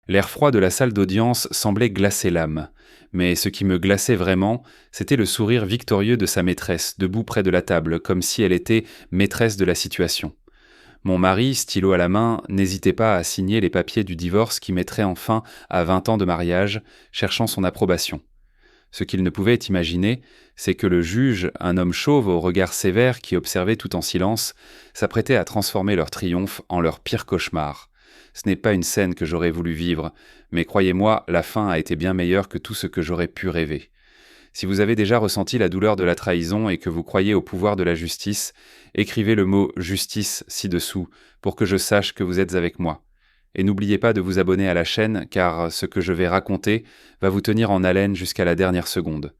L'air froid de la salle d'audience semblait glacer l'âme. Mais ce qui me glaçait vraiment, c'était le sourire victorieux de sa maîtresse, debout près de la table, comme si elle était maîtresse de la situation. Mon mari, stylo à la main, n'hésitait pas à signer les papiers du divorce qui mettrait en fin à 20 ans de mariage, cherchant son approbation. Ce qu'il ne pouvait imaginer, c'est que le juge, un homme chauve au regard sévère qui observait tout en silence, s'apprêtait à transformer leur triomphe en leur pire cauchemar. Ce n'est pas une scène que j'aurais voulu vivre, mais croyez-moi, la fin a été bien meilleure que tout ce que j'aurais pu rêver. Si vous avez déjà ressenti la douleur de la trahison et que vous croyez au pouvoir de la justice, écrivez le mot « justice » ci-dessous pour que je sache que vous êtes avec moi. Et n'oubliez pas de vous abonner à la chaîne car ce que je vais raconter va vous tenir en haleine jusqu'à la dernière seconde.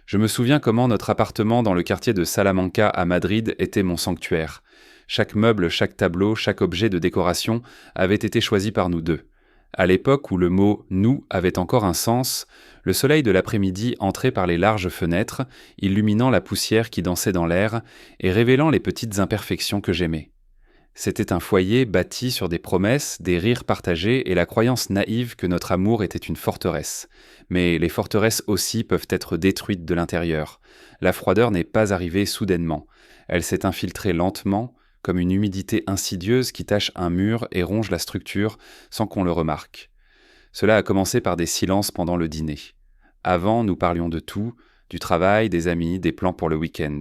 Je me souviens comment notre appartement dans le quartier de Salamanca à Madrid était mon sanctuaire. Chaque meuble, chaque tableau, chaque objet de décoration avait été choisi par nous deux. À l'époque où le mot « nous » avait encore un sens, le soleil de l'après-midi entrait par les larges fenêtres, illuminant la poussière qui dansait dans l'air et révélant les petites imperfections que j'aimais. C'était un foyer bâti sur des promesses, des rires partagés et la croyance naïve que notre amour était une forteresse. Mais les forteresses aussi peuvent être détruites de l'intérieur. La froideur n'est pas arrivée soudainement. Elle s'est infiltrée lentement, comme une humidité insidieuse qui tache un mur et ronge la structure sans qu'on le remarque. Cela a commencé par des silences pendant le dîner. Avant, nous parlions de tout, du travail, des amis, des plans pour le week-end.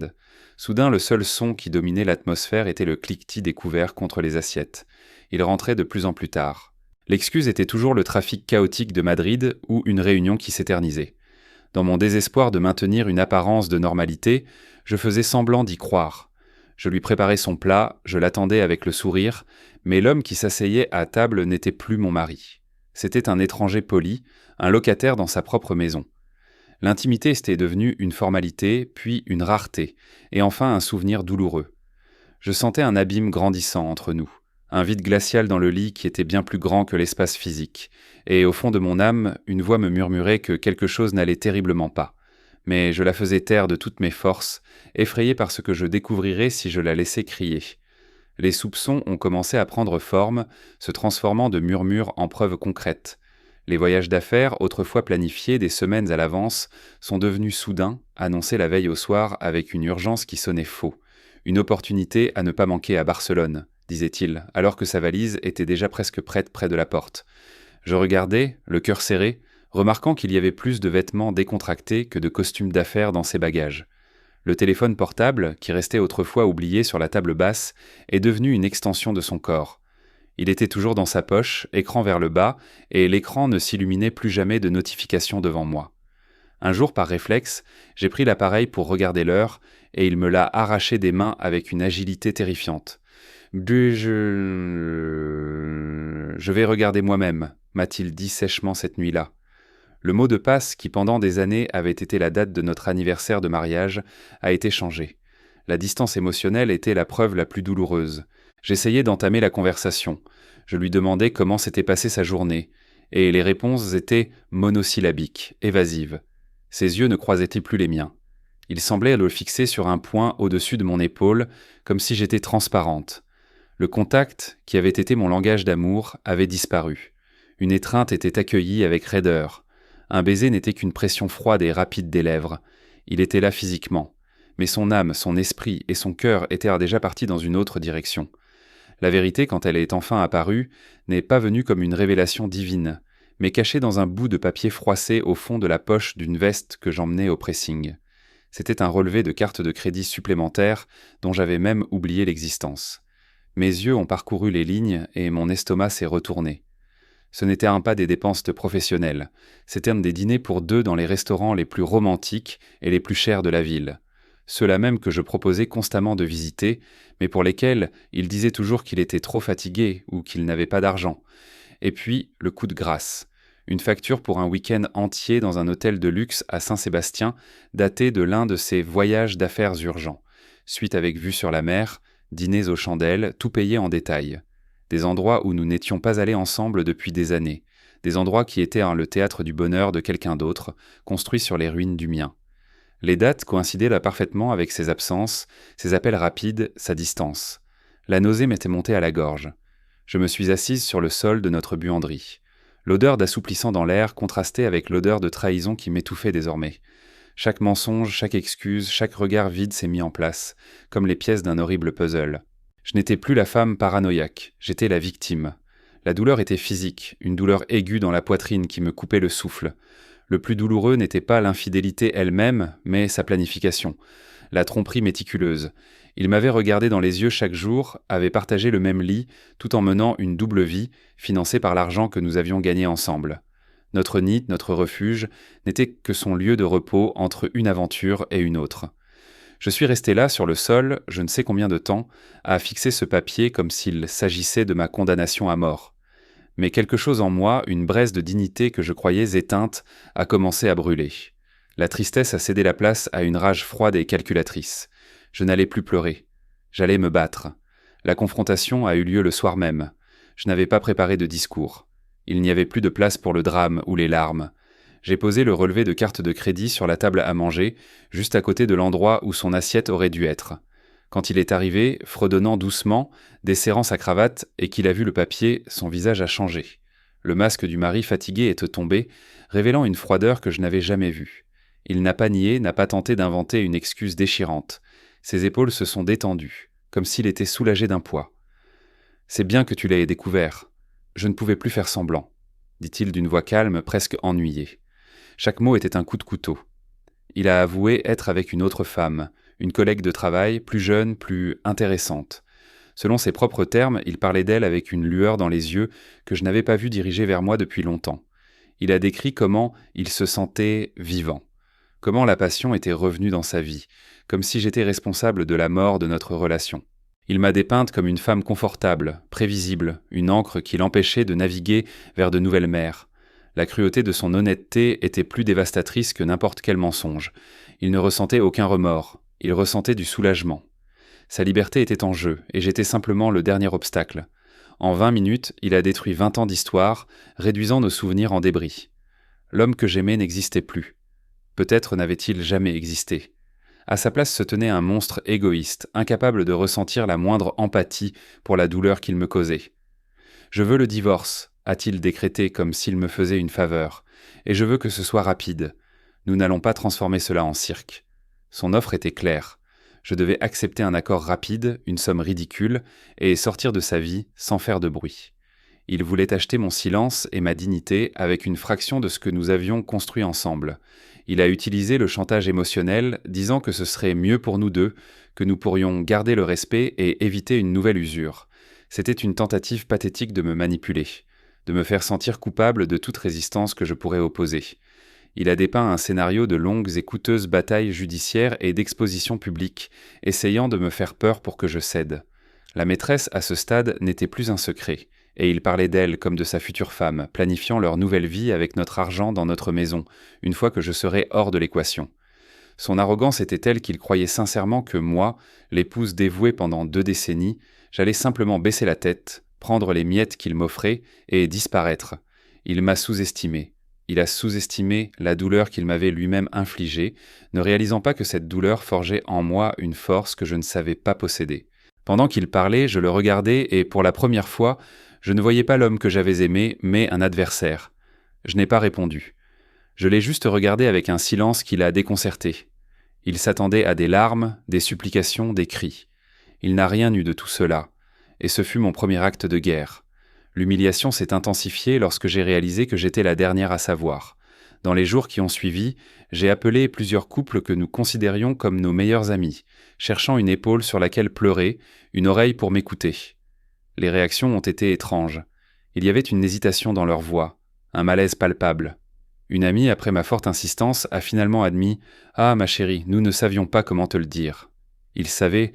Soudain, le seul son qui dominait l'atmosphère était le cliquetis des couverts contre les assiettes. Il rentrait de plus en plus tard. L'excuse était toujours le trafic chaotique de Madrid ou une réunion qui s'éternisait. Dans mon désespoir de maintenir une apparence de normalité, je faisais semblant d'y croire. Je lui préparais son plat, je l'attendais avec le sourire, mais l'homme qui s'asseyait à table n'était plus mon mari. C'était un étranger poli, un locataire dans sa propre maison. L'intimité était devenue une formalité, puis une rareté, et enfin un souvenir douloureux. Je sentais un abîme grandissant entre nous, un vide glacial dans le lit qui était bien plus grand que l'espace physique, et au fond de mon âme, une voix me murmurait que quelque chose n'allait terriblement pas. Mais je la faisais taire de toutes mes forces, effrayée par ce que je découvrirais si je la laissais crier. Les soupçons ont commencé à prendre forme, se transformant de murmures en preuves concrètes. Les voyages d'affaires, autrefois planifiés des semaines à l'avance, sont devenus soudains, annoncés la veille au soir avec une urgence qui sonnait faux. Une opportunité à ne pas manquer à Barcelone, disait-il, alors que sa valise était déjà presque prête près de la porte. Je regardais, le cœur serré, remarquant qu'il y avait plus de vêtements décontractés que de costumes d'affaires dans ses bagages. Le téléphone portable, qui restait autrefois oublié sur la table basse, est devenu une extension de son corps. Il était toujours dans sa poche, écran vers le bas, et l'écran ne s'illuminait plus jamais de notifications devant moi. Un jour, par réflexe, j'ai pris l'appareil pour regarder l'heure, et il me l'a arraché des mains avec une agilité terrifiante. « Je vais regarder moi-même », m'a-t-il dit sèchement cette nuit-là. Le mot de passe, qui pendant des années avait été la date de notre anniversaire de mariage, a été changé. La distance émotionnelle était la preuve la plus douloureuse. J'essayais d'entamer la conversation. Je lui demandais comment s'était passée sa journée, et les réponses étaient monosyllabiques, évasives. Ses yeux ne croisaient plus les miens. Il semblait le fixer sur un point au-dessus de mon épaule, comme si j'étais transparente. Le contact, qui avait été mon langage d'amour, avait disparu. Une étreinte était accueillie avec raideur. Un baiser n'était qu'une pression froide et rapide des lèvres. Il était là physiquement. Mais son âme, son esprit et son cœur étaient déjà partis dans une autre direction. La vérité, quand elle est enfin apparue, n'est pas venue comme une révélation divine, mais cachée dans un bout de papier froissé au fond de la poche d'une veste que j'emmenais au pressing. C'était un relevé de carte de crédit supplémentaire dont j'avais même oublié l'existence. Mes yeux ont parcouru les lignes et mon estomac s'est retourné. Ce n'était pas des dépenses de professionnels, c'était un des dîners pour deux dans les restaurants les plus romantiques et les plus chers de la ville. Ceux-là même que je proposais constamment de visiter, mais pour lesquels il disait toujours qu'il était trop fatigué ou qu'il n'avait pas d'argent. Et puis, le coup de grâce. Une facture pour un week-end entier dans un hôtel de luxe à Saint-Sébastien, daté de l'un de ses voyages d'affaires urgents. Suite avec vue sur la mer, dîners aux chandelles, tout payé en détail. Des endroits où nous n'étions pas allés ensemble depuis des années. Des endroits qui étaient le théâtre du bonheur de quelqu'un d'autre, construit sur les ruines du mien. Les dates coïncidaient là parfaitement avec ses absences, ses appels rapides, sa distance. La nausée m'était montée à la gorge. Je me suis assise sur le sol de notre buanderie. L'odeur d'assouplissant dans l'air contrastait avec l'odeur de trahison qui m'étouffait désormais. Chaque mensonge, chaque excuse, chaque regard vide s'est mis en place, comme les pièces d'un horrible puzzle. Je n'étais plus la femme paranoïaque, j'étais la victime. La douleur était physique, une douleur aiguë dans la poitrine qui me coupait le souffle. Le plus douloureux n'était pas l'infidélité elle-même, mais sa planification, la tromperie méticuleuse. Il m'avait regardé dans les yeux chaque jour, avait partagé le même lit, tout en menant une double vie, financée par l'argent que nous avions gagné ensemble. Notre nid, notre refuge, n'était que son lieu de repos entre une aventure et une autre. Je suis resté là, sur le sol, je ne sais combien de temps, à fixer ce papier comme s'il s'agissait de ma condamnation à mort. Mais quelque chose en moi, une braise de dignité que je croyais éteinte, a commencé à brûler. La tristesse a cédé la place à une rage froide et calculatrice. Je n'allais plus pleurer. J'allais me battre. La confrontation a eu lieu le soir même. Je n'avais pas préparé de discours. Il n'y avait plus de place pour le drame ou les larmes. J'ai posé le relevé de carte de crédit sur la table à manger, juste à côté de l'endroit où son assiette aurait dû être. Quand il est arrivé, fredonnant doucement, desserrant sa cravate, et qu'il a vu le papier, son visage a changé. Le masque du mari fatigué est tombé, révélant une froideur que je n'avais jamais vue. Il n'a pas nié, n'a pas tenté d'inventer une excuse déchirante. Ses épaules se sont détendues, comme s'il était soulagé d'un poids. « C'est bien que tu l'aies découvert. Je ne pouvais plus faire semblant, » dit-il d'une voix calme, presque ennuyée. Chaque mot était un coup de couteau. Il a avoué être avec une autre femme, une collègue de travail, plus jeune, plus intéressante. Selon ses propres termes, il parlait d'elle avec une lueur dans les yeux que je n'avais pas vue diriger vers moi depuis longtemps. Il a décrit comment il se sentait vivant, comment la passion était revenue dans sa vie, comme si j'étais responsable de la mort de notre relation. Il m'a dépeinte comme une femme confortable, prévisible, une ancre qui l'empêchait de naviguer vers de nouvelles mers. La cruauté de son honnêteté était plus dévastatrice que n'importe quel mensonge. Il ne ressentait aucun remords, il ressentait du soulagement. Sa liberté était en jeu, et j'étais simplement le dernier obstacle. En 20 minutes, il a détruit 20 ans d'histoire, réduisant nos souvenirs en débris. L'homme que j'aimais n'existait plus. Peut-être n'avait-il jamais existé. À sa place se tenait un monstre égoïste, incapable de ressentir la moindre empathie pour la douleur qu'il me causait. « Je veux le divorce », a-t-il décrété comme s'il me faisait une faveur, « et je veux que ce soit rapide. Nous n'allons pas transformer cela en cirque. » Son offre était claire. Je devais accepter un accord rapide, une somme ridicule, et sortir de sa vie sans faire de bruit. Il voulait acheter mon silence et ma dignité avec une fraction de ce que nous avions construit ensemble. Il a utilisé le chantage émotionnel, disant que ce serait mieux pour nous deux, que nous pourrions garder le respect et éviter une nouvelle usure. C'était une tentative pathétique de me manipuler, de me faire sentir coupable de toute résistance que je pourrais opposer. Il a dépeint un scénario de longues et coûteuses batailles judiciaires et d'expositions publiques, essayant de me faire peur pour que je cède. La maîtresse, à ce stade, n'était plus un secret, et il parlait d'elle comme de sa future femme, planifiant leur nouvelle vie avec notre argent dans notre maison, une fois que je serais hors de l'équation. Son arrogance était telle qu'il croyait sincèrement que moi, l'épouse dévouée pendant 2 décennies, j'allais simplement baisser la tête, prendre les miettes qu'il m'offrait et disparaître. Il m'a sous-estimé. Il a sous-estimé la douleur qu'il m'avait lui-même infligée, ne réalisant pas que cette douleur forgeait en moi une force que je ne savais pas posséder. Pendant qu'il parlait, je le regardais et, pour la première fois, je ne voyais pas l'homme que j'avais aimé, mais un adversaire. Je n'ai pas répondu. Je l'ai juste regardé avec un silence qui l'a déconcerté. Il s'attendait à des larmes, des supplications, des cris. Il n'a rien eu de tout cela, et ce fut mon premier acte de guerre. L'humiliation s'est intensifiée lorsque j'ai réalisé que j'étais la dernière à savoir. Dans les jours qui ont suivi, j'ai appelé plusieurs couples que nous considérions comme nos meilleurs amis, cherchant une épaule sur laquelle pleurer, une oreille pour m'écouter. Les réactions ont été étranges. Il y avait une hésitation dans leur voix, un malaise palpable. Une amie, après ma forte insistance, a finalement admis « Ah, ma chérie, nous ne savions pas comment te le dire ». Ils savaient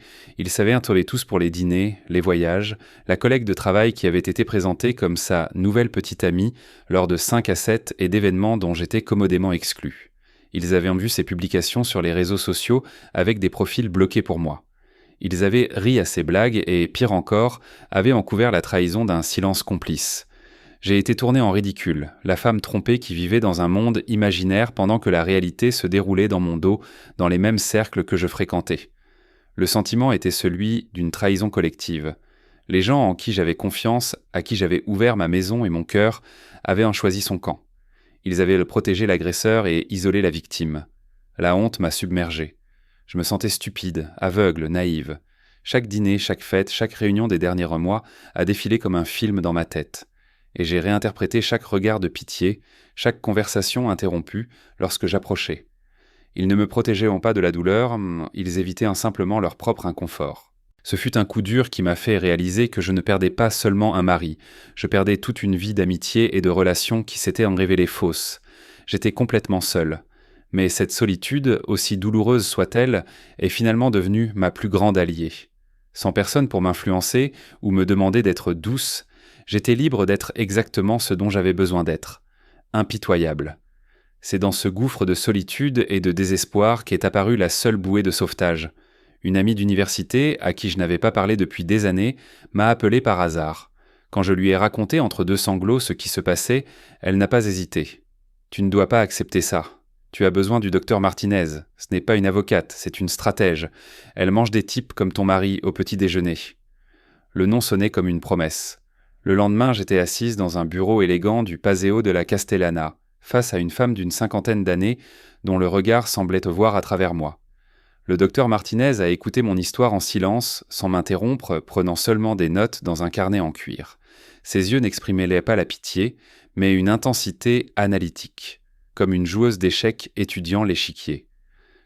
un tollé tous pour les dîners, les voyages, la collègue de travail qui avait été présentée comme sa nouvelle petite amie lors de 5 à 7 et d'événements dont j'étais commodément exclu. Ils avaient vu ces publications sur les réseaux sociaux avec des profils bloqués pour moi. Ils avaient ri à ces blagues et, pire encore, avaient encouvert la trahison d'un silence complice. J'ai été tourné en ridicule, la femme trompée qui vivait dans un monde imaginaire pendant que la réalité se déroulait dans mon dos, dans les mêmes cercles que je fréquentais. Le sentiment était celui d'une trahison collective. Les gens en qui j'avais confiance, à qui j'avais ouvert ma maison et mon cœur, avaient choisi son camp. Ils avaient protégé l'agresseur et isolé la victime. La honte m'a submergé. Je me sentais stupide, aveugle, naïve. Chaque dîner, chaque fête, chaque réunion des derniers mois a défilé comme un film dans ma tête. Et j'ai réinterprété chaque regard de pitié, chaque conversation interrompue lorsque j'approchais. Ils ne me protégeaient pas de la douleur, ils évitaient simplement leur propre inconfort. Ce fut un coup dur qui m'a fait réaliser que je ne perdais pas seulement un mari, je perdais toute une vie d'amitié et de relations qui s'étaient en révélées fausses. J'étais complètement seul. Mais cette solitude, aussi douloureuse soit-elle, est finalement devenue ma plus grande alliée. Sans personne pour m'influencer ou me demander d'être douce, j'étais libre d'être exactement ce dont j'avais besoin d'être, impitoyable. C'est dans ce gouffre de solitude et de désespoir qu'est apparue la seule bouée de sauvetage. Une amie d'université, à qui je n'avais pas parlé depuis des années, m'a appelé par hasard. Quand je lui ai raconté entre deux sanglots ce qui se passait, elle n'a pas hésité. « Tu ne dois pas accepter ça. Tu as besoin du docteur Martinez. Ce n'est pas une avocate, c'est une stratège. Elle mange des types comme ton mari au petit déjeuner. » Le nom sonnait comme une promesse. Le lendemain, j'étais assise dans un bureau élégant du Paseo de la Castellana, face à une femme d'une 50aine d'années dont le regard semblait voir à travers moi. Le docteur Martinez a écouté mon histoire en silence, sans m'interrompre, prenant seulement des notes dans un carnet en cuir. Ses yeux n'exprimaient pas la pitié, mais une intensité analytique, comme une joueuse d'échecs étudiant l'échiquier.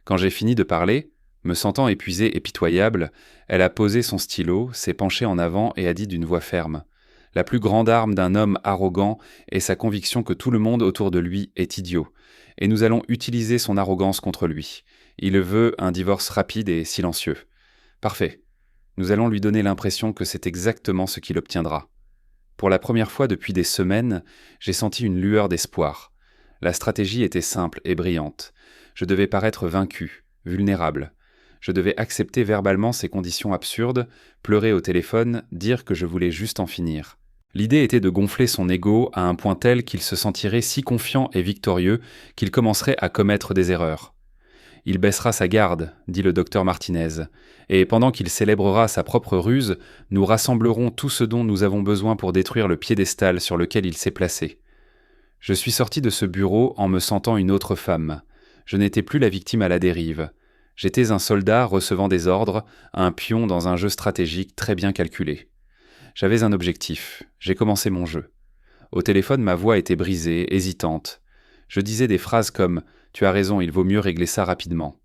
Quand j'ai fini de parler, me sentant épuisée et pitoyable, elle a posé son stylo, s'est penchée en avant et a dit d'une voix ferme : « La plus grande arme d'un homme arrogant est sa conviction que tout le monde autour de lui est idiot, et nous allons utiliser son arrogance contre lui. Il veut un divorce rapide et silencieux. Parfait. Nous allons lui donner l'impression que c'est exactement ce qu'il obtiendra. » Pour la première fois depuis des semaines, j'ai senti une lueur d'espoir. La stratégie était simple et brillante. Je devais paraître vaincu, vulnérable. Je devais accepter verbalement ces conditions absurdes, pleurer au téléphone, dire que je voulais juste en finir. L'idée était de gonfler son ego à un point tel qu'il se sentirait si confiant et victorieux qu'il commencerait à commettre des erreurs. « Il baissera sa garde, » dit le docteur Martinez, « et pendant qu'il célébrera sa propre ruse, nous rassemblerons tout ce dont nous avons besoin pour détruire le piédestal sur lequel il s'est placé. » Je suis sorti de ce bureau en me sentant une autre femme. Je n'étais plus la victime à la dérive. J'étais un soldat recevant des ordres, un pion dans un jeu stratégique très bien calculé. J'avais un objectif. J'ai commencé mon jeu. Au téléphone, ma voix était brisée, hésitante. Je disais des phrases comme « Tu as raison, il vaut mieux régler ça rapidement »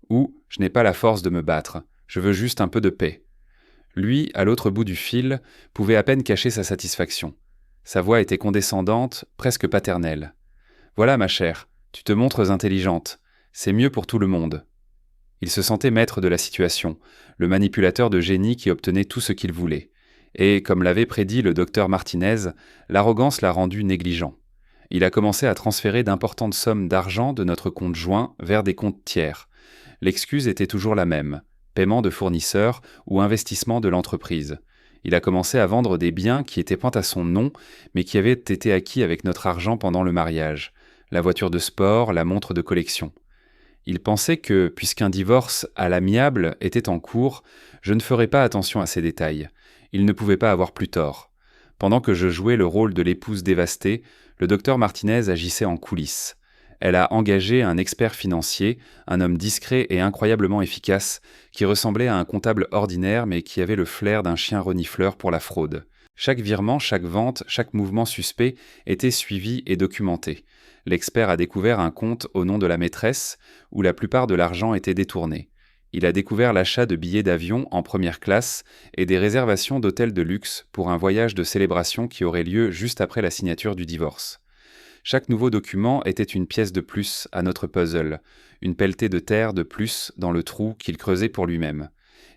ou « Je n'ai pas la force de me battre, je veux juste un peu de paix ». Lui, à l'autre bout du fil, pouvait à peine cacher sa satisfaction. Sa voix était condescendante, presque paternelle. « Voilà, ma chère, tu te montres intelligente. C'est mieux pour tout le monde. » Il se sentait maître de la situation, le manipulateur de génie qui obtenait tout ce qu'il voulait. Et, comme l'avait prédit le docteur Martinez, l'arrogance l'a rendu négligent. Il a commencé à transférer d'importantes sommes d'argent de notre compte joint vers des comptes tiers. L'excuse était toujours la même, paiement de fournisseurs ou investissement de l'entreprise. Il a commencé à vendre des biens qui étaient point à son nom, mais qui avaient été acquis avec notre argent pendant le mariage. La voiture de sport, la montre de collection. Il pensait que, puisqu'un divorce à l'amiable était en cours, je ne ferais pas attention à ces détails. Il ne pouvait pas avoir plus tort. Pendant que je jouais le rôle de l'épouse dévastée, le docteur Martinez agissait en coulisses. Elle a engagé un expert financier, un homme discret et incroyablement efficace, qui ressemblait à un comptable ordinaire mais qui avait le flair d'un chien renifleur pour la fraude. Chaque virement, chaque vente, chaque mouvement suspect était suivi et documenté. L'expert a découvert un compte au nom de la maîtresse, où la plupart de l'argent était détourné. Il a découvert l'achat de billets d'avion en première classe et des réservations d'hôtels de luxe pour un voyage de célébration qui aurait lieu juste après la signature du divorce. Chaque nouveau document était une pièce de plus à notre puzzle, une pelletée de terre de plus dans le trou qu'il creusait pour lui-même.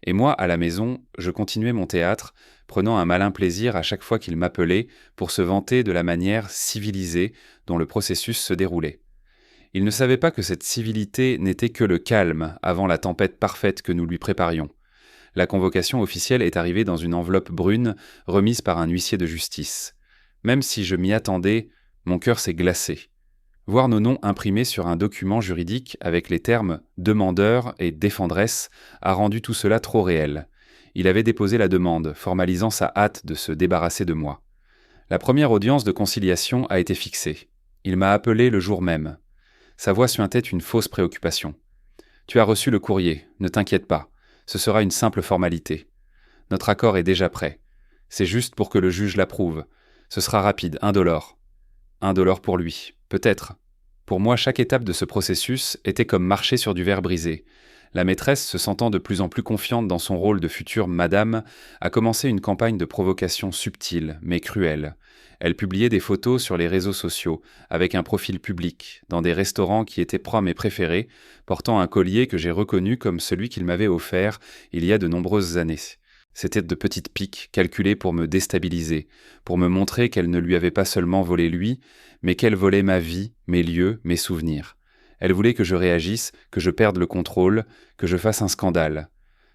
Et moi, à la maison, je continuais mon théâtre, prenant un malin plaisir à chaque fois qu'il m'appelait pour se vanter de la manière civilisée dont le processus se déroulait. Il ne savait pas que cette civilité n'était que le calme avant la tempête parfaite que nous lui préparions. La convocation officielle est arrivée dans une enveloppe brune remise par un huissier de justice. Même si je m'y attendais, mon cœur s'est glacé. Voir nos noms imprimés sur un document juridique avec les termes « demandeur » et « défendresse » a rendu tout cela trop réel. Il avait déposé la demande, formalisant sa hâte de se débarrasser de moi. La première audience de conciliation a été fixée. Il m'a appelé le jour même. Sa voix suintait une fausse préoccupation. « Tu as reçu le courrier, ne t'inquiète pas. Ce sera une simple formalité. Notre accord est déjà prêt. C'est juste pour que le juge l'approuve. Ce sera rapide, indolore. Indolore pour lui, peut-être. Pour moi, chaque étape de ce processus était comme marcher sur du verre brisé. La maîtresse, se sentant de plus en plus confiante dans son rôle de future madame, a commencé une campagne de provocation subtile, mais cruelle. Elle publiait des photos sur les réseaux sociaux, avec un profil public, dans des restaurants qui étaient proches mes préférés, portant un collier que j'ai reconnu comme celui qu'il m'avait offert il y a de nombreuses années. C'était de petites piques calculées pour me déstabiliser, pour me montrer qu'elle ne lui avait pas seulement volé lui, mais qu'elle volait ma vie, mes lieux, mes souvenirs. Elle voulait que je réagisse, que je perde le contrôle, que je fasse un scandale.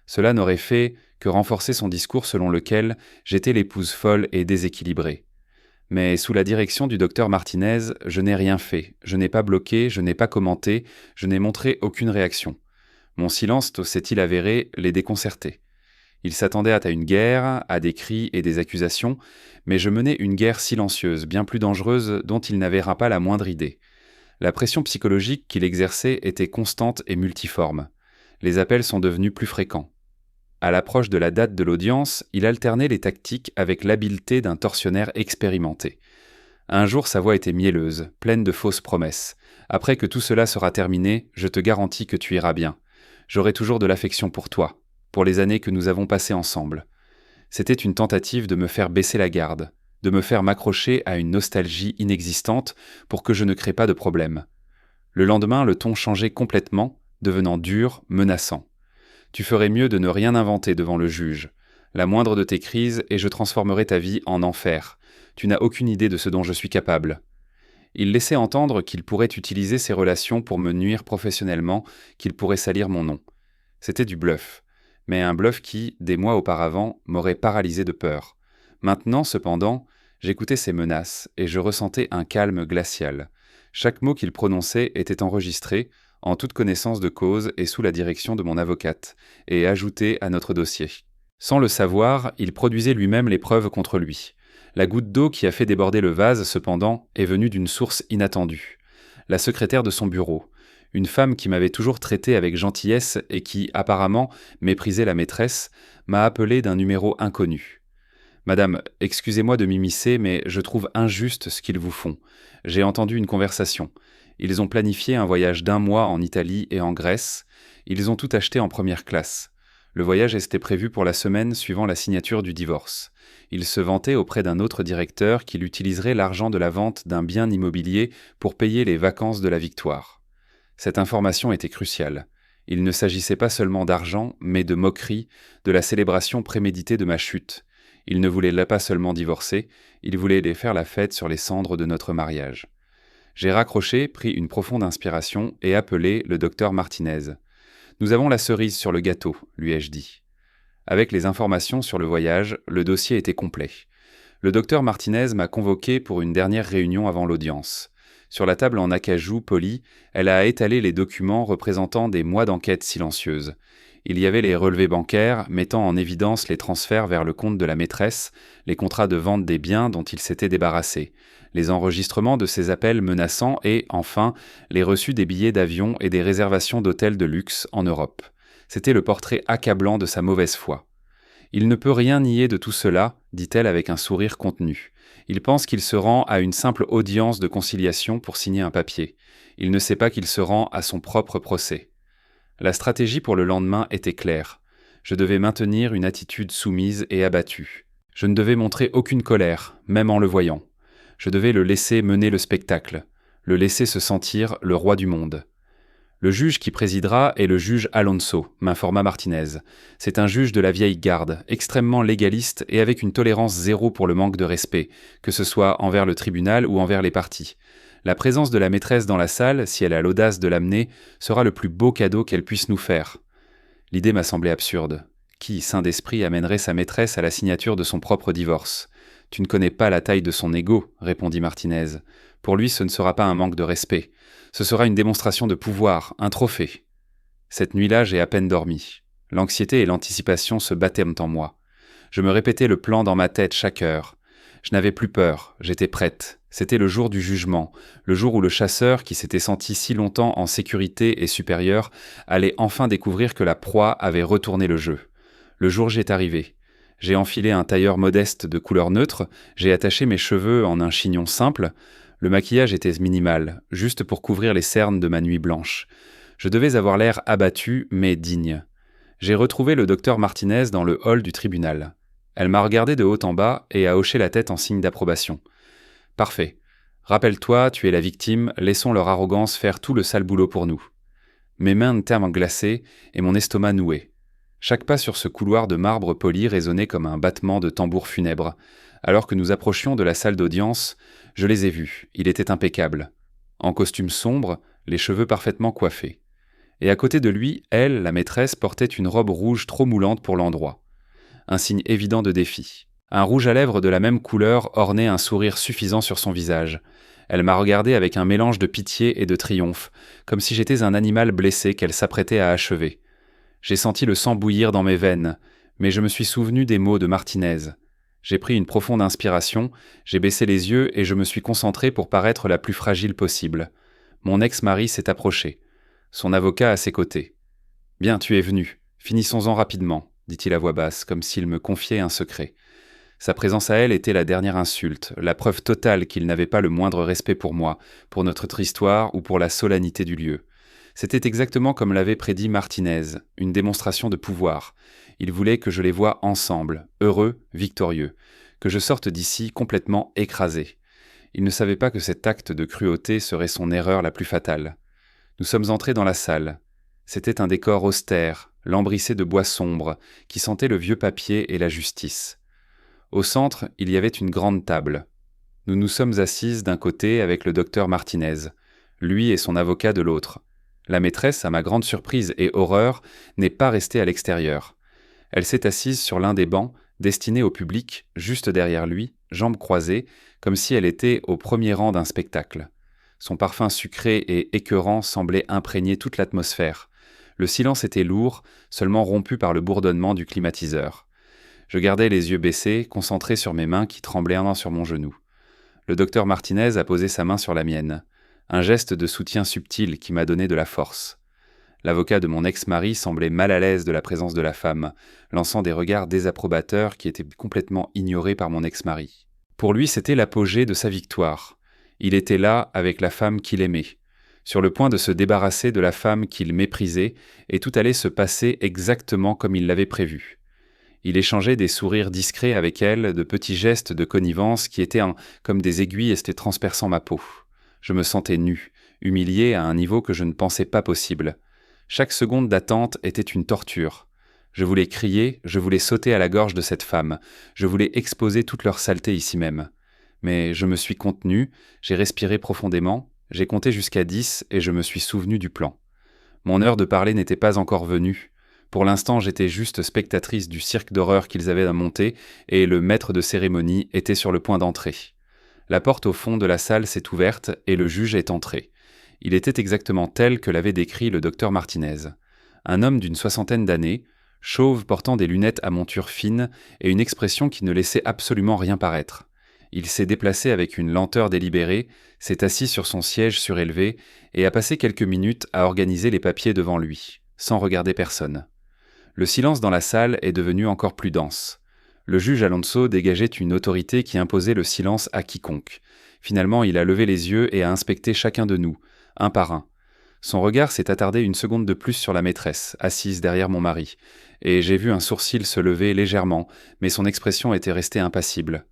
Cela n'aurait fait que renforcer son discours selon lequel j'étais l'épouse folle et déséquilibrée. Mais sous la direction du docteur Martinez, je n'ai rien fait, je n'ai pas bloqué, je n'ai pas commenté, je n'ai montré aucune réaction. Mon silence, s'est-il avéré, les déconcerter. Ils s'attendaient à une guerre, à des cris et des accusations, mais je menais une guerre silencieuse, bien plus dangereuse, dont ils n'avaient pas la moindre idée. La pression psychologique qu'il exerçait était constante et multiforme. Les appels sont devenus plus fréquents. À l'approche de la date de l'audience, il alternait les tactiques avec l'habileté d'un tortionnaire expérimenté. Un jour, sa voix était mielleuse, pleine de fausses promesses. « Après que tout cela sera terminé, je te garantis que tu iras bien. J'aurai toujours de l'affection pour toi, pour les années que nous avons passées ensemble. » C'était une tentative de me faire baisser la garde, de me faire m'accrocher à une nostalgie inexistante pour que je ne crée pas de problème. Le lendemain, le ton changeait complètement, devenant dur, menaçant. « Tu ferais mieux de ne rien inventer devant le juge. La moindre de tes crises et je transformerai ta vie en enfer. Tu n'as aucune idée de ce dont je suis capable. » Il laissait entendre qu'il pourrait utiliser ces relations pour me nuire professionnellement, qu'il pourrait salir mon nom. C'était du bluff. Mais un bluff qui, des mois auparavant, m'aurait paralysé de peur. Maintenant, cependant, j'écoutais ses menaces et je ressentais un calme glacial. Chaque mot qu'il prononçait était enregistré, en toute connaissance de cause et sous la direction de mon avocate, et ajouté à notre dossier. Sans le savoir, il produisait lui-même les preuves contre lui. La goutte d'eau qui a fait déborder le vase, cependant, est venue d'une source inattendue. La secrétaire de son bureau. Une femme qui m'avait toujours traité avec gentillesse et qui, apparemment, méprisait la maîtresse, m'a appelé d'un numéro inconnu. « Madame, excusez-moi de m'immiscer, mais je trouve injuste ce qu'ils vous font. J'ai entendu une conversation. Ils ont planifié un voyage d'1 mois en Italie et en Grèce. Ils ont tout acheté en première classe. Le voyage était prévu pour la semaine suivant la signature du divorce. Il se vantait auprès d'un autre directeur qu'il utiliserait l'argent de la vente d'un bien immobilier pour payer les vacances de la victoire. Cette information était cruciale. Il ne s'agissait pas seulement d'argent, mais de moquerie, de la célébration préméditée de ma chute. Il ne voulait pas seulement divorcer, il voulait les faire la fête sur les cendres de notre mariage. J'ai raccroché, pris une profonde inspiration et appelé le docteur Martinez. « Nous avons la cerise sur le gâteau », lui ai-je dit. Avec les informations sur le voyage, le dossier était complet. Le docteur Martinez m'a convoqué pour une dernière réunion avant l'audience. Sur la table en acajou poli, elle a étalé les documents représentant des mois d'enquête silencieuse. Il y avait les relevés bancaires mettant en évidence les transferts vers le compte de la maîtresse, les contrats de vente des biens dont il s'était débarrassé, les enregistrements de ses appels menaçants et, enfin, les reçus des billets d'avion et des réservations d'hôtels de luxe en Europe. C'était le portrait accablant de sa mauvaise foi. « Il ne peut rien nier de tout cela, dit-elle avec un sourire contenu. Il pense qu'il se rend à une simple audience de conciliation pour signer un papier. Il ne sait pas qu'il se rend à son propre procès. » La stratégie pour le lendemain était claire. Je devais maintenir une attitude soumise et abattue. Je ne devais montrer aucune colère, même en le voyant. Je devais le laisser mener le spectacle, le laisser se sentir le roi du monde. Le juge qui présidera est le juge Alonso, m'informa Martinez. C'est un juge de la vieille garde, extrêmement légaliste et avec une tolérance zéro pour le manque de respect, que ce soit envers le tribunal ou envers les parties. La présence de la maîtresse dans la salle, si elle a l'audace de l'amener, sera le plus beau cadeau qu'elle puisse nous faire. L'idée m'a semblé absurde. Qui, saint d'esprit, amènerait sa maîtresse à la signature de son propre divorce ? Tu ne connais pas la taille de son ego, répondit Martinez. Pour lui, ce ne sera pas un manque de respect. Ce sera une démonstration de pouvoir, un trophée. Cette nuit-là, j'ai à peine dormi. L'anxiété et l'anticipation se battaient en moi. Je me répétais le plan dans ma tête chaque heure. Je n'avais plus peur, j'étais prête. C'était le jour du jugement, le jour où le chasseur, qui s'était senti si longtemps en sécurité et supérieur, allait enfin découvrir que la proie avait retourné le jeu. Le jour J est arrivé. J'ai enfilé un tailleur modeste de couleur neutre, j'ai attaché mes cheveux en un chignon simple. Le maquillage était minimal, juste pour couvrir les cernes de ma nuit blanche. Je devais avoir l'air abattu, mais digne. J'ai retrouvé le docteur Martinez dans le hall du tribunal. Elle m'a regardé de haut en bas et a hoché la tête en signe d'approbation. « Parfait. Rappelle-toi, tu es la victime, laissons leur arrogance faire tout le sale boulot pour nous. » Mes mains étaient glacées et mon estomac noué. Chaque pas sur ce couloir de marbre poli résonnait comme un battement de tambour funèbre. Alors que nous approchions de la salle d'audience, je les ai vus, il était impeccable. En costume sombre, les cheveux parfaitement coiffés. Et à côté de lui, elle, la maîtresse, portait une robe rouge trop moulante pour l'endroit. Un signe évident de défi. Un rouge à lèvres de la même couleur ornait un sourire suffisant sur son visage. Elle m'a regardé avec un mélange de pitié et de triomphe, comme si j'étais un animal blessé qu'elle s'apprêtait à achever. J'ai senti le sang bouillir dans mes veines, mais je me suis souvenu des mots de Martinez. J'ai pris une profonde inspiration, j'ai baissé les yeux et je me suis concentré pour paraître la plus fragile possible. Mon ex-mari s'est approché. Son avocat à ses côtés. « Bien, tu es venu. Finissons-en rapidement, » dit-il à voix basse, comme s'il me confiait un secret. Sa présence à elle était la dernière insulte, la preuve totale qu'il n'avait pas le moindre respect pour moi, pour notre histoire ou pour la solennité du lieu. C'était exactement comme l'avait prédit Martinez, une démonstration de pouvoir. Il voulait que je les voie ensemble, heureux, victorieux, que je sorte d'ici complètement écrasé. Il ne savait pas que cet acte de cruauté serait son erreur la plus fatale. Nous sommes entrés dans la salle. C'était un décor austère, lambrissé de bois sombre, qui sentait le vieux papier et la justice. Au centre, il y avait une grande table. Nous nous sommes assises d'un côté avec le docteur Martinez, lui et son avocat de l'autre. La maîtresse, à ma grande surprise et horreur, n'est pas restée à l'extérieur. Elle s'est assise sur l'un des bancs, destinés au public, juste derrière lui, jambes croisées, comme si elle était au premier rang d'un spectacle. Son parfum sucré et écœurant semblait imprégner toute l'atmosphère. Le silence était lourd, seulement rompu par le bourdonnement du climatiseur. Je gardais les yeux baissés, concentré sur mes mains qui tremblaient un sur mon genou. Le docteur Martinez a posé sa main sur la mienne. Un geste de soutien subtil qui m'a donné de la force. L'avocat de mon ex-mari semblait mal à l'aise de la présence de la femme, lançant des regards désapprobateurs qui étaient complètement ignorés par mon ex-mari. Pour lui, c'était l'apogée de sa victoire. Il était là avec la femme qu'il aimait, sur le point de se débarrasser de la femme qu'il méprisait, et tout allait se passer exactement comme il l'avait prévu. Il échangeait des sourires discrets avec elle, de petits gestes de connivence qui étaient comme des aiguilles transperçant ma peau. Je me sentais nu, humilié à un niveau que je ne pensais pas possible. Chaque seconde d'attente était une torture. Je voulais crier, je voulais sauter à la gorge de cette femme, je voulais exposer toute leur saleté ici même. Mais je me suis contenu, j'ai respiré profondément, j'ai compté jusqu'à 10 et je me suis souvenu du plan. Mon heure de parler n'était pas encore venue. Pour l'instant, j'étais juste spectatrice du cirque d'horreur qu'ils avaient à monter et le maître de cérémonie était sur le point d'entrer. La porte au fond de la salle s'est ouverte et le juge est entré. Il était exactement tel que l'avait décrit le docteur Martinez. Un homme d'une 60aine d'années, chauve portant des lunettes à monture fine et une expression qui ne laissait absolument rien paraître. Il s'est déplacé avec une lenteur délibérée, s'est assis sur son siège surélevé et a passé quelques minutes à organiser les papiers devant lui, sans regarder personne. Le silence dans la salle est devenu encore plus dense. Le juge Alonso dégageait une autorité qui imposait le silence à quiconque. Finalement, il a levé les yeux et a inspecté chacun de nous, un par un. Son regard s'est attardé une seconde de plus sur la maîtresse, assise derrière mon mari, et j'ai vu un sourcil se lever légèrement, mais son expression était restée impassible.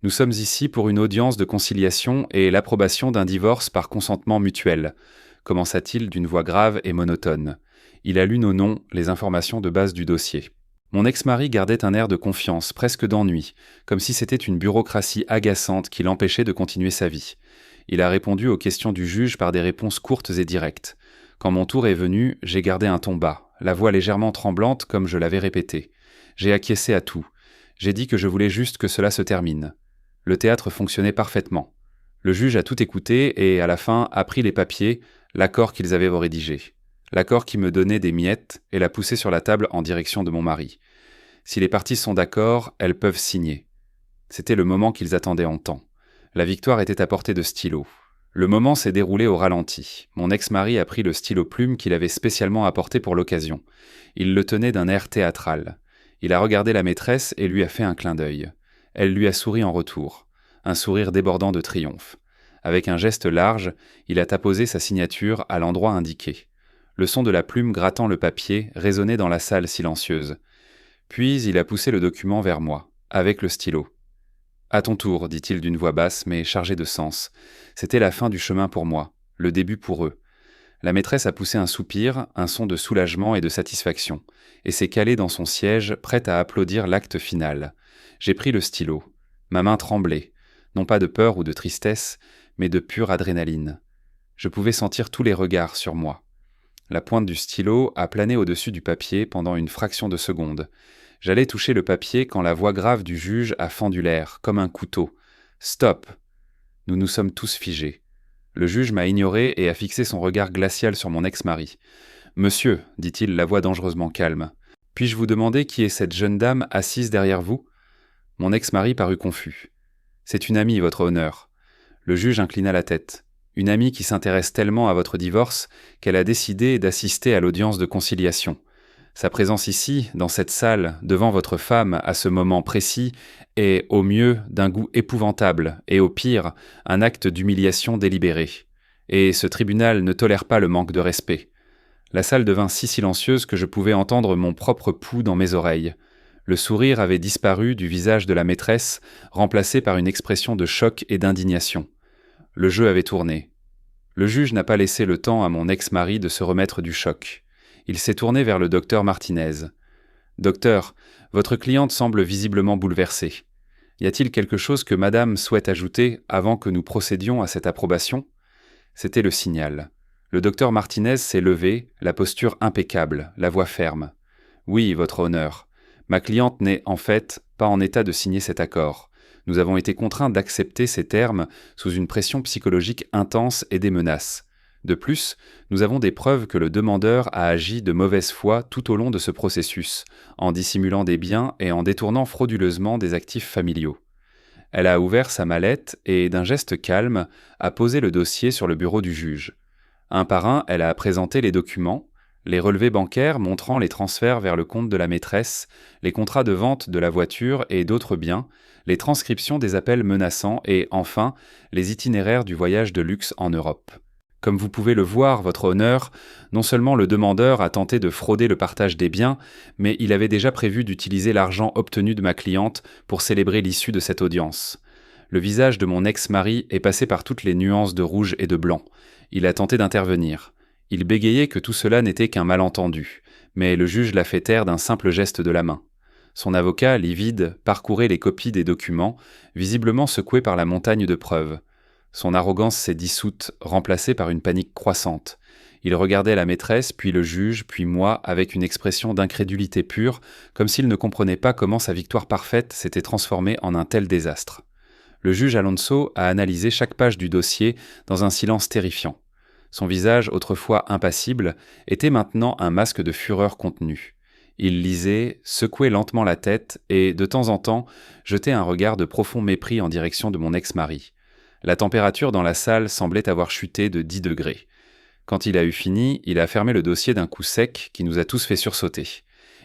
Nous sommes ici pour une audience de conciliation et l'approbation d'un divorce par consentement mutuel, commença-t-il d'une voix grave et monotone. Il a lu nos noms, les informations de base du dossier. Mon ex-mari gardait un air de confiance, presque d'ennui, comme si c'était une bureaucratie agaçante qui l'empêchait de continuer sa vie. Il a répondu aux questions du juge par des réponses courtes et directes. Quand mon tour est venu, j'ai gardé un ton bas, la voix légèrement tremblante comme je l'avais répété. J'ai acquiescé à tout. J'ai dit que je voulais juste que cela se termine. Le théâtre fonctionnait parfaitement. Le juge a tout écouté et, à la fin, a pris les papiers, l'accord qu'ils avaient rédigé. l'accord qui me donnait des miettes, et l'a poussé sur la table en direction de mon mari. Si les parties sont d'accord, elles peuvent signer. C'était le moment qu'ils attendaient en temps. La victoire était à portée de stylo. Le moment s'est déroulé au ralenti. Mon ex-mari a pris le stylo-plume qu'il avait spécialement apporté pour l'occasion. Il le tenait d'un air théâtral. Il a regardé la maîtresse et lui a fait un clin d'œil. Elle lui a souri en retour, un sourire débordant de triomphe. Avec un geste large, il a apposé sa signature à l'endroit indiqué. Le son de la plume grattant le papier résonnait dans la salle silencieuse. Puis il a poussé le document vers moi, avec le stylo. « À ton tour, dit-il d'une voix basse mais chargée de sens. C'était la fin du chemin pour moi, le début pour eux. La maîtresse a poussé un soupir, un son de soulagement et de satisfaction, et s'est calée dans son siège, prête à applaudir l'acte final. J'ai pris le stylo. Ma main tremblait, non pas de peur ou de tristesse, mais de pure adrénaline. Je pouvais sentir tous les regards sur moi. La pointe du stylo a plané au-dessus du papier pendant une fraction de seconde. J'allais toucher le papier quand la voix grave du juge a fendu l'air, comme un couteau. « Stop !» Nous nous sommes tous figés. Le juge m'a ignoré et a fixé son regard glacial sur mon ex-mari. « Monsieur, dit-il, la voix dangereusement calme, puis-je vous demander qui est cette jeune dame assise derrière vous ?» Mon ex-mari parut confus. « C'est une amie, votre honneur. » Le juge inclina la tête. « Une amie qui s'intéresse tellement à votre divorce qu'elle a décidé d'assister à l'audience de conciliation. Sa présence ici, dans cette salle, devant votre femme, à ce moment précis, est, au mieux, d'un goût épouvantable, et au pire, un acte d'humiliation délibéré. Et ce tribunal ne tolère pas le manque de respect. » La salle devint si silencieuse que je pouvais entendre mon propre pouls dans mes oreilles. Le sourire avait disparu du visage de la maîtresse, remplacé par une expression de choc et d'indignation. Le jeu avait tourné. Le juge n'a pas laissé le temps à mon ex-mari de se remettre du choc. Il s'est tourné vers le docteur Martinez. « Docteur, votre cliente semble visiblement bouleversée. Y a-t-il quelque chose que madame souhaite ajouter avant que nous procédions à cette approbation ?» C'était le signal. Le docteur Martinez s'est levé, la posture impeccable, la voix ferme. « Oui, votre honneur. Ma cliente n'est, en fait, pas en état de signer cet accord. Nous avons été contraints d'accepter ces termes sous une pression psychologique intense et des menaces. De plus, nous avons des preuves que le demandeur a agi de mauvaise foi tout au long de ce processus, en dissimulant des biens et en détournant frauduleusement des actifs familiaux. » Elle a ouvert sa mallette et, d'un geste calme, a posé le dossier sur le bureau du juge. Un par un, elle a présenté les documents, les relevés bancaires montrant les transferts vers le compte de la maîtresse, les contrats de vente de la voiture et d'autres biens, les transcriptions des appels menaçants et, enfin, les itinéraires du voyage de luxe en Europe. Comme vous pouvez le voir, votre honneur, non seulement le demandeur a tenté de frauder le partage des biens, mais il avait déjà prévu d'utiliser l'argent obtenu de ma cliente pour célébrer l'issue de cette audience. Le visage de mon ex-mari est passé par toutes les nuances de rouge et de blanc. Il a tenté d'intervenir. Il bégayait que tout cela n'était qu'un malentendu, mais le juge l'a fait taire d'un simple geste de la main. Son avocat, livide, parcourait les copies des documents, visiblement secoué par la montagne de preuves. Son arrogance s'est dissoute, remplacée par une panique croissante. Il regardait la maîtresse, puis le juge, puis moi, avec une expression d'incrédulité pure, comme s'il ne comprenait pas comment sa victoire parfaite s'était transformée en un tel désastre. Le juge Alonso a analysé chaque page du dossier dans un silence terrifiant. Son visage, autrefois impassible, était maintenant un masque de fureur contenue. Il lisait, secouait lentement la tête et, de temps en temps, jetait un regard de profond mépris en direction de mon ex-mari. La température dans la salle semblait avoir chuté de 10 degrés. Quand il a eu fini, il a fermé le dossier d'un coup sec qui nous a tous fait sursauter.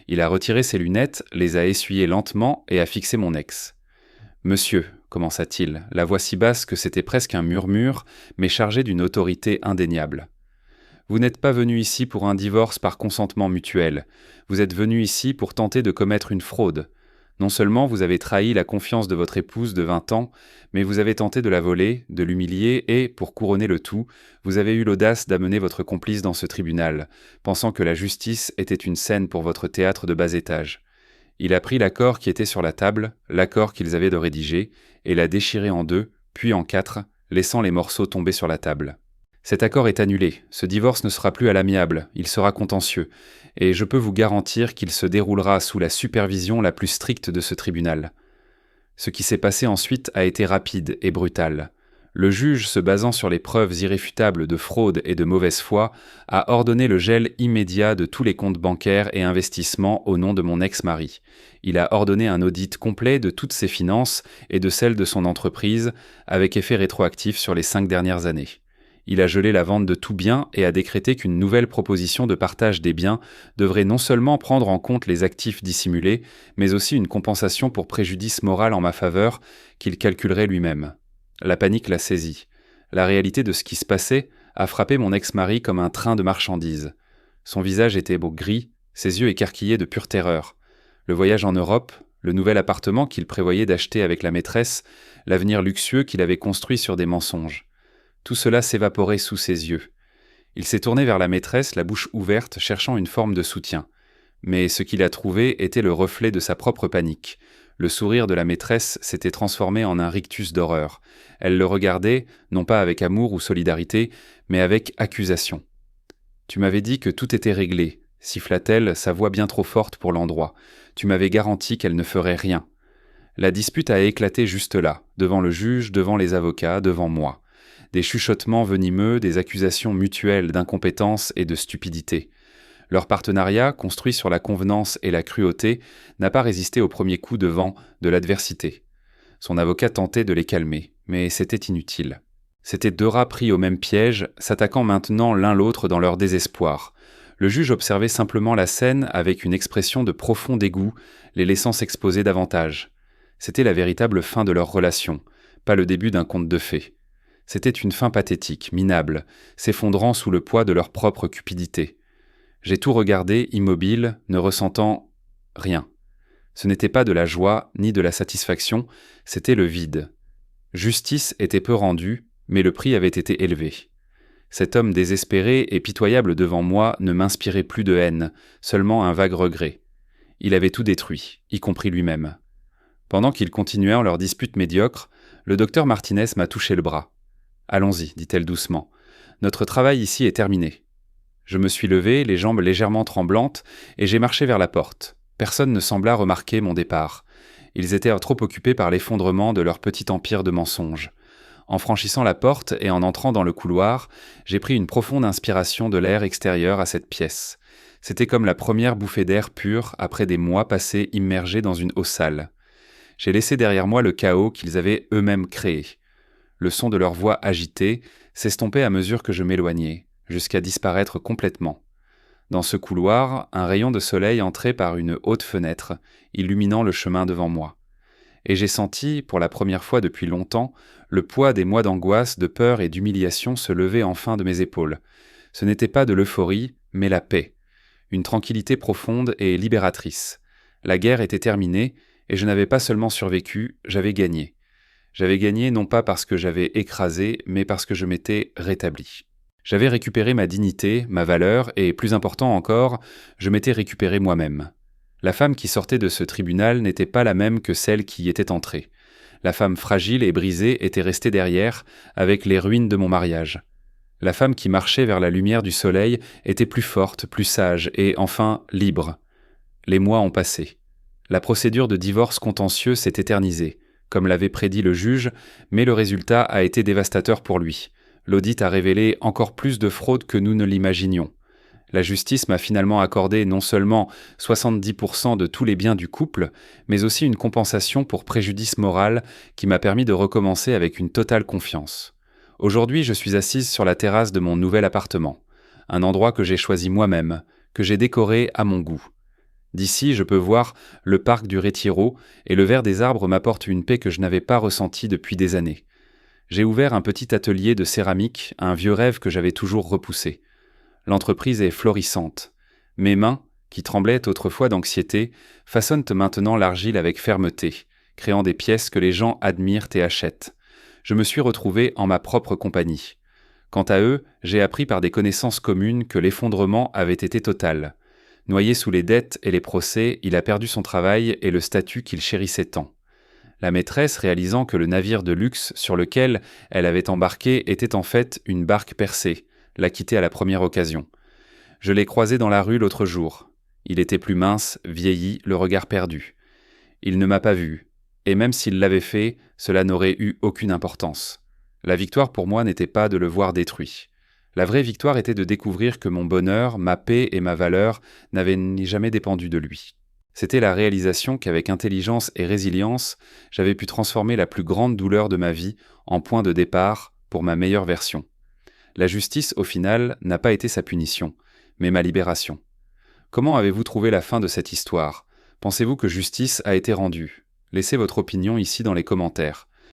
Il a retiré ses lunettes, les a essuyées lentement et a fixé mon ex. « Monsieur », commença-t-il, la voix si basse que c'était presque un murmure, mais chargé d'une autorité indéniable. « Vous n'êtes pas venu ici pour un divorce par consentement mutuel. Vous êtes venu ici pour tenter de commettre une fraude. Non seulement vous avez trahi la confiance de votre épouse de 20 ans, mais vous avez tenté de la voler, de l'humilier et, pour couronner le tout, vous avez eu l'audace d'amener votre complice dans ce tribunal, pensant que la justice était une scène pour votre théâtre de bas étage. Il a pris l'accord qui était sur la table, l'accord qu'ils avaient de rédiger, et l'a déchiré en 2, puis en 4, laissant les morceaux tomber sur la table. Cet accord est annulé, ce divorce ne sera plus à l'amiable, il sera contentieux, et je peux vous garantir qu'il se déroulera sous la supervision la plus stricte de ce tribunal. Ce qui s'est passé ensuite a été rapide et brutal. Le juge, se basant sur les preuves irréfutables de fraude et de mauvaise foi, a ordonné le gel immédiat de tous les comptes bancaires et investissements au nom de mon ex-mari. Il a ordonné un audit complet de toutes ses finances et de celles de son entreprise, avec effet rétroactif sur les 5 dernières années. Il a gelé la vente de tout bien et a décrété qu'une nouvelle proposition de partage des biens devrait non seulement prendre en compte les actifs dissimulés, mais aussi une compensation pour préjudice moral en ma faveur qu'il calculerait lui-même. La panique l'a saisi. La réalité de ce qui se passait a frappé mon ex-mari comme un train de marchandises. Son visage était beau gris, ses yeux écarquillés de pure terreur. Le voyage en Europe, le nouvel appartement qu'il prévoyait d'acheter avec la maîtresse, l'avenir luxueux qu'il avait construit sur des mensonges. Tout cela s'évaporait sous ses yeux. Il s'est tourné vers la maîtresse, la bouche ouverte, cherchant une forme de soutien. Mais ce qu'il a trouvé était le reflet de sa propre panique. Le sourire de la maîtresse s'était transformé en un rictus d'horreur. Elle le regardait, non pas avec amour ou solidarité, mais avec accusation. « Tu m'avais dit que tout était réglé », siffla-t-elle, sa voix bien trop forte pour l'endroit. « Tu m'avais garanti qu'elle ne ferait rien. » La dispute a éclaté juste là, devant le juge, devant les avocats, devant moi. Des chuchotements venimeux, des accusations mutuelles d'incompétence et de stupidité. Leur partenariat, construit sur la convenance et la cruauté, n'a pas résisté au premier coup de vent de l'adversité. Son avocat tentait de les calmer, mais c'était inutile. C'étaient 2 rats pris au même piège, s'attaquant maintenant l'un l'autre dans leur désespoir. Le juge observait simplement la scène avec une expression de profond dégoût, les laissant s'exposer davantage. C'était la véritable fin de leur relation, pas le début d'un conte de fées. C'était une fin pathétique, minable, s'effondrant sous le poids de leur propre cupidité. J'ai tout regardé, immobile, ne ressentant rien. Ce n'était pas de la joie ni de la satisfaction, c'était le vide. Justice était peu rendue, mais le prix avait été élevé. Cet homme désespéré et pitoyable devant moi ne m'inspirait plus de haine, seulement un vague regret. Il avait tout détruit, y compris lui-même. Pendant qu'ils continuaient leur dispute médiocre, le docteur Martinez m'a touché le bras. « Allons-y, dit-elle doucement. Notre travail ici est terminé. » Je me suis levé, les jambes légèrement tremblantes, et j'ai marché vers la porte. Personne ne sembla remarquer mon départ. Ils étaient trop occupés par l'effondrement de leur petit empire de mensonges. En franchissant la porte et en entrant dans le couloir, j'ai pris une profonde inspiration de l'air extérieur à cette pièce. C'était comme la première bouffée d'air pur après des mois passés immergés dans une eau sale. J'ai laissé derrière moi le chaos qu'ils avaient eux-mêmes créé. Le son de leur voix agitée s'estompait à mesure que je m'éloignais, jusqu'à disparaître complètement. Dans ce couloir, un rayon de soleil entrait par une haute fenêtre, illuminant le chemin devant moi. Et j'ai senti, pour la première fois depuis longtemps, le poids des mois d'angoisse, de peur et d'humiliation se lever enfin de mes épaules. Ce n'était pas de l'euphorie, mais la paix. Une tranquillité profonde et libératrice. La guerre était terminée, et je n'avais pas seulement survécu, j'avais gagné. J'avais gagné non pas parce que j'avais écrasé, mais parce que je m'étais rétabli. J'avais récupéré ma dignité, ma valeur, et plus important encore, je m'étais récupéré moi-même. La femme qui sortait de ce tribunal n'était pas la même que celle qui y était entrée. La femme fragile et brisée était restée derrière, avec les ruines de mon mariage. La femme qui marchait vers la lumière du soleil était plus forte, plus sage, et enfin libre. Les mois ont passé. La procédure de divorce contentieux s'est éternisée, comme l'avait prédit le juge, mais le résultat a été dévastateur pour lui. L'audit a révélé encore plus de fraude que nous ne l'imaginions. La justice m'a finalement accordé non seulement 70% de tous les biens du couple, mais aussi une compensation pour préjudice moral qui m'a permis de recommencer avec une totale confiance. Aujourd'hui, je suis assise sur la terrasse de mon nouvel appartement, un endroit que j'ai choisi moi-même, que j'ai décoré à mon goût. D'ici, je peux voir le parc du Retiro et le vert des arbres m'apporte une paix que je n'avais pas ressentie depuis des années. J'ai ouvert un petit atelier de céramique, un vieux rêve que j'avais toujours repoussé. L'entreprise est florissante. Mes mains, qui tremblaient autrefois d'anxiété, façonnent maintenant l'argile avec fermeté, créant des pièces que les gens admirent et achètent. Je me suis retrouvé en ma propre compagnie. Quant à eux, j'ai appris par des connaissances communes que l'effondrement avait été total. Noyé sous les dettes et les procès, il a perdu son travail et le statut qu'il chérissait tant. La maîtresse, réalisant que le navire de luxe sur lequel elle avait embarqué était en fait une barque percée, l'a quitté à la première occasion. Je l'ai croisé dans la rue l'autre jour. Il était plus mince, vieilli, le regard perdu. Il ne m'a pas vu, et même s'il l'avait fait, cela n'aurait eu aucune importance. La victoire pour moi n'était pas de le voir détruit. La vraie victoire était de découvrir que mon bonheur, ma paix et ma valeur n'avaient ni jamais dépendu de lui. C'était la réalisation qu'avec intelligence et résilience, j'avais pu transformer la plus grande douleur de ma vie en point de départ pour ma meilleure version. La justice, au final, n'a pas été sa punition, mais ma libération. Comment avez-vous trouvé la fin de cette histoire ? Pensez-vous que justice a été rendue ? Laissez votre opinion ici dans les commentaires.